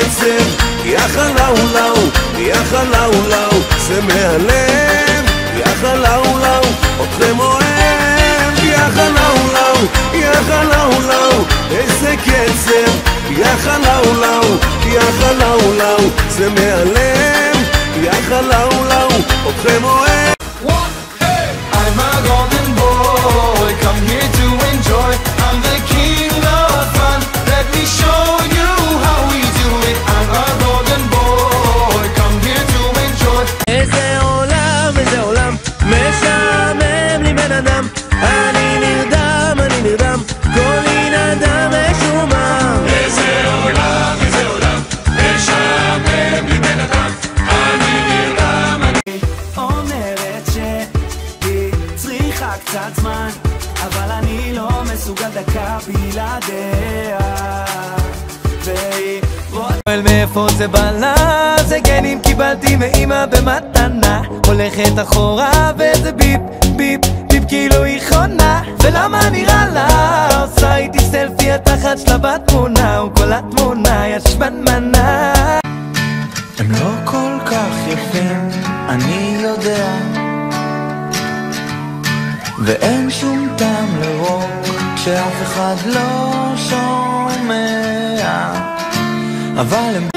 קצב, יא חלאולאו, יא חלאולאו, זה מהלב, יא חלאולאו, אתכם אוהב, יא חלאולאו, יא חלאולאו, איזה קצב, יא חלאולאו, יא חלאולאו, זה מהלב, יא חלאולאו, אתכם אוהב. I'm a golden boy, come here to enjoy. I'm the king of fun, let me show you how we do it. I'm a golden boy, come here to enjoy. איזה עולם, משעמם לי בן אדם. אני נרדם, כל אין אדם משומם. איזה עולם, משעמם לי בן אדם. אני נרדם, אומרת שהיא צריכה קצת זמן, אבל אני לא מסוגל דקה בלעדיה. והיא אבל מאיפה זה בא לה? זה גנים קיבלתי מאמא במתנה. הולכת אחורה וזה ביפ ביפ ביפ כאילו היא חונה. ולמה נראה לה? עושה איתי סלפי התחת שלה בתמונה, וכל התמונה ישמנמנה. הם לא כל כך יפים, אני יודע, ואין שום טעם לרוק כשאף אחד לא שומע, אבל הם